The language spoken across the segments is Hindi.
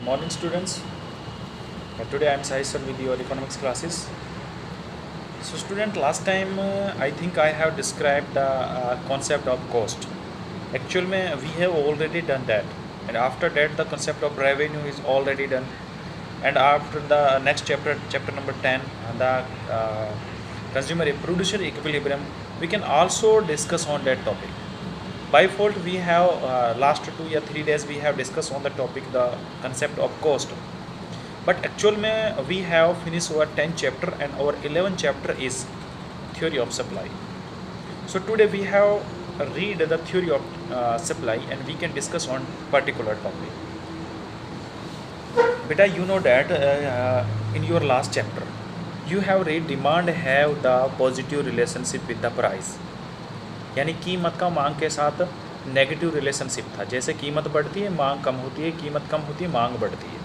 Morning students. Today I am Sai sir with your economics classes. So student, last time I think I have described the concept of cost. Actually we have already done that, and after that the concept of revenue is already done, and after the next chapter number 10, the consumer producer equilibrium, we can also discuss on that topic. By default we have last 2 or 3 days we have discussed on the topic the concept of cost, but actual mein we have finished our 10th chapter and our 11th chapter is theory of supply. So today we have read the theory of supply and we can discuss on particular topic. Beta, you know that in your last chapter you have read demand have the positive relationship with the price, यानी कीमत का मांग के साथ नेगेटिव रिलेशनशिप था. जैसे कीमत बढ़ती है मांग कम होती है, कीमत कम होती है मांग बढ़ती है.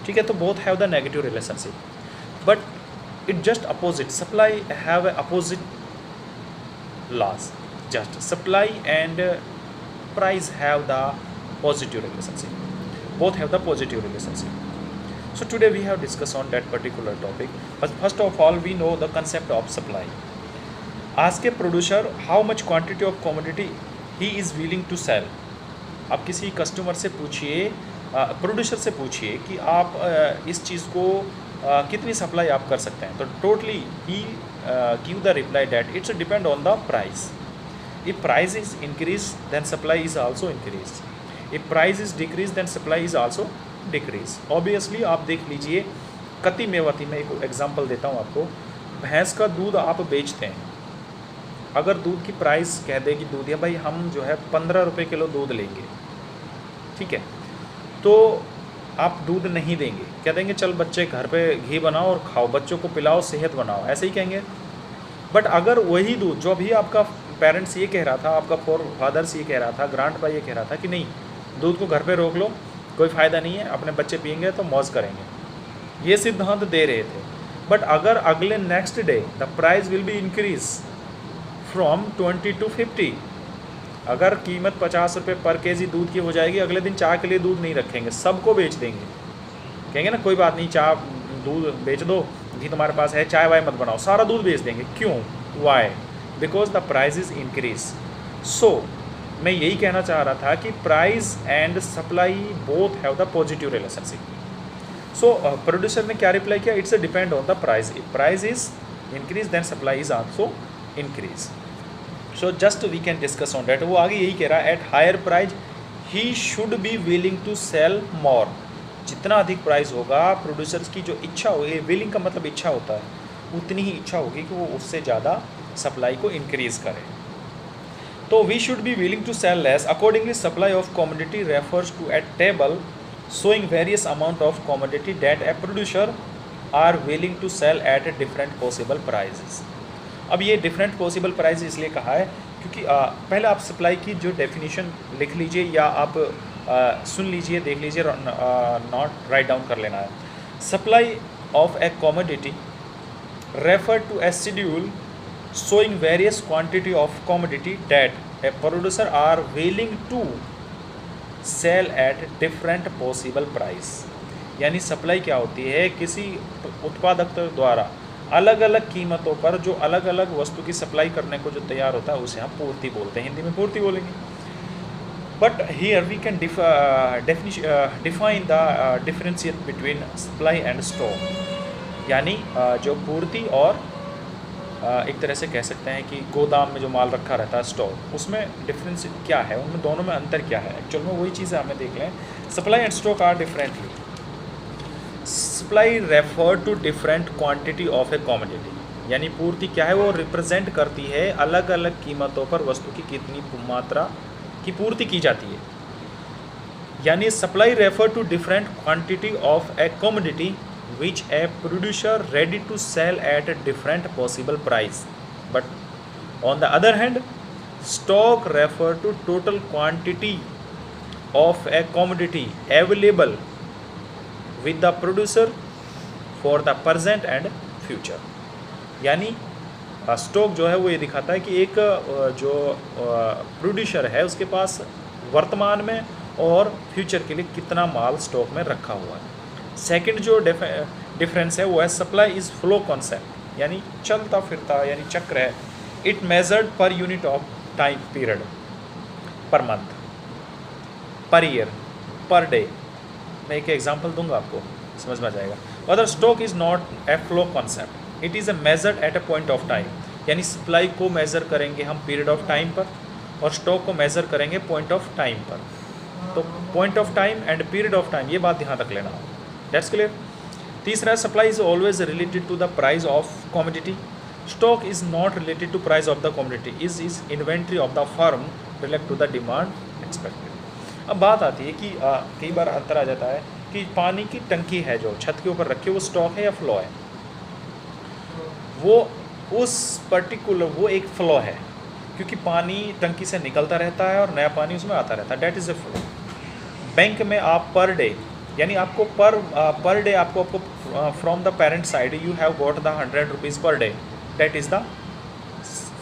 ठीक है, तो both have the negative relationship, but it just opposite. Supply have a opposite loss. Just supply and price have the positive relationship. Both have the positive relationship. So today we have discussed on that particular topic. But first of all we know the concept of supply. Ask a producer how much quantity of commodity he is willing to sell. आप किसी कस्टमर से पूछिए, प्रोड्यूसर से पूछिए कि आप इस चीज़ को कितनी सप्लाई आप कर सकते हैं. तो टोटली ही give the reply that it's depend on the price. If price is increase then supply is also increase. If price is decrease then supply is also decrease. Obviously आप देख लीजिए कति मेवती में एक एग्जांपल देता हूँ आपको. भैंस का दूध आप बेचते हैं, अगर दूध की प्राइस कह देगी दूध या भाई हम जो है 15 रुपये किलो दूध लेंगे, ठीक है, तो आप दूध नहीं देंगे. क्या देंगे? चल बच्चे घर पे घी बनाओ और खाओ, बच्चों को पिलाओ, सेहत बनाओ, ऐसे ही कहेंगे. बट अगर वही दूध जो अभी आपका पेरेंट्स ये कह रहा था, आपका फादर्स ये कह रहा था, ग्रांड ये कह रहा था कि नहीं दूध को घर पे रोक लो, कोई फ़ायदा नहीं है, अपने बच्चे पियेंगे तो मौज करेंगे, ये सिद्धांत दे रहे थे. बट अगर अगले next day the price will be increase from 20 to 50, अगर कीमत 50 रुपये पर केजी दूध की हो जाएगी, अगले दिन चाय के लिए दूध नहीं रखेंगे, सबको बेच देंगे. कहेंगे ना कोई बात नहीं, चाय दूध बेच दो, घी तुम्हारे पास है, चाय वाय मत बनाओ, सारा दूध बेच देंगे. क्यों? Why? Because the price is increase. So मैं यही कहना चाह रहा था कि price and supply both have the positive relationship. So producer ने क्या रिप्लाई किया? It's depend on the price. If price is increase then supply is also increase. So just we can discuss on that. वो आगे यही कह रहा है at higher price he should be willing to sell more. जितना अधिक प्राइस होगा, प्रोड्यूसर्स की जो इच्छा होगी, विलिंग का मतलब इच्छा होता है, उतनी ही इच्छा होगी कि वो उससे ज़्यादा सप्लाई को इंक्रीज करे. तो we should be willing to sell less. Accordingly supply of commodity refers to a table showing various amount of commodity that a producer are willing to sell at different possible prices. अब ये डिफरेंट पॉसिबल प्राइस इसलिए कहा है क्योंकि पहले आप सप्लाई की जो डेफिनेशन लिख लीजिए या आप सुन लीजिए, देख लीजिए, नोट राइट डाउन कर लेना है. Supply of a commodity refer to a schedule showing various quantity of commodity that a producer are willing to sell at different possible price. यानी सप्लाई क्या होती है? किसी उत्पादक द्वारा अलग अलग कीमतों पर जो अलग अलग वस्तु की सप्लाई करने को जो तैयार होता है उसे हम पूर्ति बोलते हैं. हिंदी में पूर्ति बोलेंगे. But here we can define the differentiate between supply and stock. यानी जो पूर्ति और एक तरह से कह सकते हैं कि गोदाम में जो माल रखा रहता है स्टॉक, उसमें डिफरेंस क्या है, उनमें दोनों में अंतर क्या है. एक्चुअल में वही चीज़ें हमें देख लें. Supply and stock are differently. Supply refer to different quantity of a commodity. यानी पूर्ति क्या है? वो रिप्रेजेंट करती है अलग अलग कीमतों पर वस्तु की कितनी मात्रा की पूर्ति की जाती है. यानी supply refer to different quantity of a commodity which a producer ready to sell at a different possible price. But on the other hand, stock refer to total quantity of a commodity available with the producer for the present and future. यानी स्टॉक जो है वो ये दिखाता है कि एक जो प्रोड्यूसर है उसके पास वर्तमान में और फ्यूचर के लिए कितना माल स्टॉक में रखा हुआ है। सेकंड जो डिफरेंस है वो है सप्लाई इज़ फ्लो कॉन्सेप्ट, यानी चलता फिरता यानी चक्र है। It measured per unit of time period, per month, per year, per day. मैं एक एग्जांपल दूंगा आपको, समझ में आ जाएगा। Other stock is not a flow concept, it is a measured eight A point of time, यानी सप्लाई को मेज़र करेंगे हम पीरियड ऑफ टाइम पर और स्टॉक को मेज़र करेंगे पॉइंट ऑफ टाइम पर। तो point of time and period of time, ये बात ध्यान रख लेना। That's clear. तीसरा, supply is always related to the price of commodity, stock is not related to price of the commodity, is inventory of the firm relate to the demand expected. अब बात आती है कि कई बार अंतर आ जाता है कि पानी की टंकी है जो छत के ऊपर रखी, वो स्टॉक है या फ्लो है। वो उस पर्टिकुलर वो एक फ्लो है, क्योंकि पानी टंकी से निकलता रहता है और नया पानी उसमें आता रहता है, that is a flow. Bank में आप पर डे, यानी आपको पर डे आपको from the parent side you have got the 100 rupees per day, that is the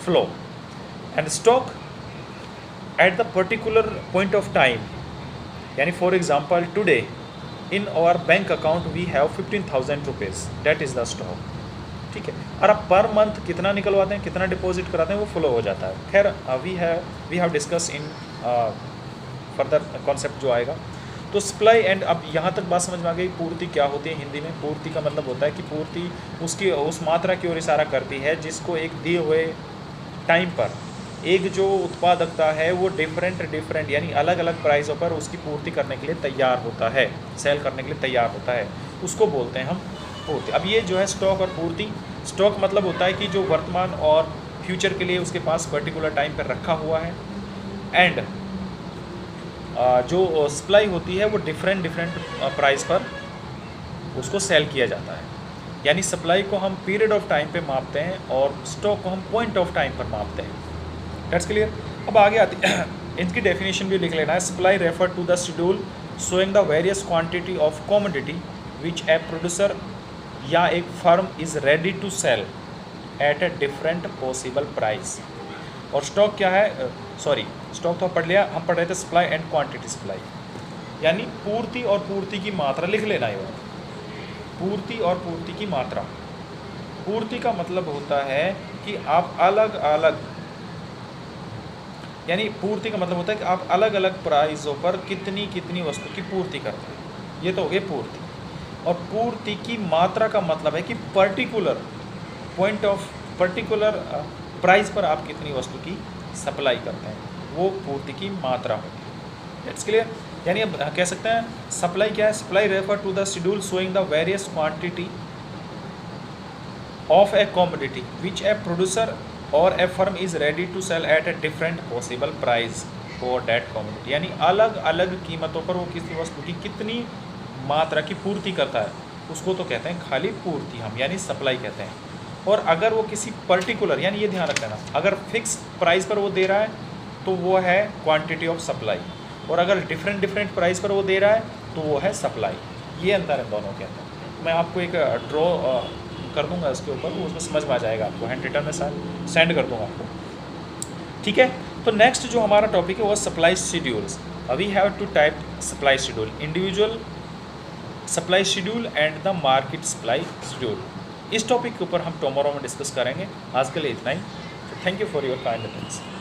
flow. And stock at the particular point of time, यानी for example today in our bank account we have 15,000 rupees, that is the stock. ठीक है। और आप पर मंथ कितना निकलवाते हैं, कितना डिपॉजिट कराते हैं, वो फ्लो हो जाता है। खैर we have discuss in further concept जो आएगा। तो सप्लाई एंड, अब यहाँ तक बात समझ में आ गई। पूर्ति क्या होती है हिंदी में? पूर्ति का मतलब होता है कि पूर्ति उसकी उस मात्रा की ओर इशारा करती है जिसको एक दिए हुए टाइम पर एक जो उत्पादकता है वो डिफरेंट यानी अलग अलग प्राइसों पर उसकी पूर्ति करने के लिए तैयार होता है, सेल करने के लिए तैयार होता है, उसको बोलते हैं हम पूर्ति। अब ये जो है स्टॉक और पूर्ति, स्टॉक मतलब होता है कि जो वर्तमान और फ्यूचर के लिए उसके पास पर्टिकुलर टाइम पर रखा हुआ है, एंड जो सप्लाई होती है वो डिफरेंट प्राइस पर उसको सेल किया जाता है। यानी सप्लाई को हम पीरियड ऑफ टाइम पे मापते हैं और स्टॉक को हम पॉइंट ऑफ टाइम पर मापते हैं। That's clear. अब आगे आती इनकी डेफिनेशन भी लिख लेना है। Supply refer to the schedule showing the various quantity of commodity which a producer या एक firm is ready to sell at a different possible price. और स्टॉक क्या है? स्टॉक तो पढ़ लिया, हम पढ़ रहे थे सप्लाई एंड क्वांटिटी सप्लाई, यानी पूर्ति और पूर्ति की मात्रा लिख लेना है। पूर्ति और पूर्ति की मात्रा, पूर्ति का मतलब होता है कि आप अलग अलग, यानी पूर्ति का मतलब होता है कि आप अलग अलग प्राइसों पर कितनी वस्तु की पूर्ति करते हैं, ये तो हो गई पूर्ति। और पूर्ति की मात्रा का मतलब है कि particular point of particular price पर आप कितनी वस्तु की सप्लाई करते हैं, वो पूर्ति की मात्रा होती है। That's clear. यानी अब कह सकते हैं सप्लाई क्या है? Supply refer to the schedule showing the various quantity of a commodity which a producer और a firm is ready to sell at a different possible price for that commodity. यानी अलग अलग कीमतों पर वो किसी वस्तु की कितनी मात्रा की पूर्ति करता है, उसको तो कहते हैं खाली पूर्ति हम, यानी सप्लाई कहते हैं। और अगर वो किसी पर्टिकुलर, यानी ये ध्यान रख लेना, अगर फिक्स प्राइस पर वो दे रहा है तो वो है क्वांटिटी ऑफ सप्लाई, और अगर डिफरेंट प्राइस पर वो दे रहा है तो वो है सप्लाई। ये अंतर है दोनों के अंदर। मैं आपको एक ड्रॉ कर दूंगा इसके ऊपर, वो उसमें समझ में आ जाएगा आपको, हैंड रिटन में सेंड कर दूंगा आपको। ठीक है। तो नेक्स्ट जो हमारा टॉपिक है वो supply schedules. We have two type supply schedule, individual supply schedule and the market supply schedule. इस टॉपिक के ऊपर हम टुमारो में डिस्कस करेंगे। आज के लिए इतना ही। Thank you for your kind attention.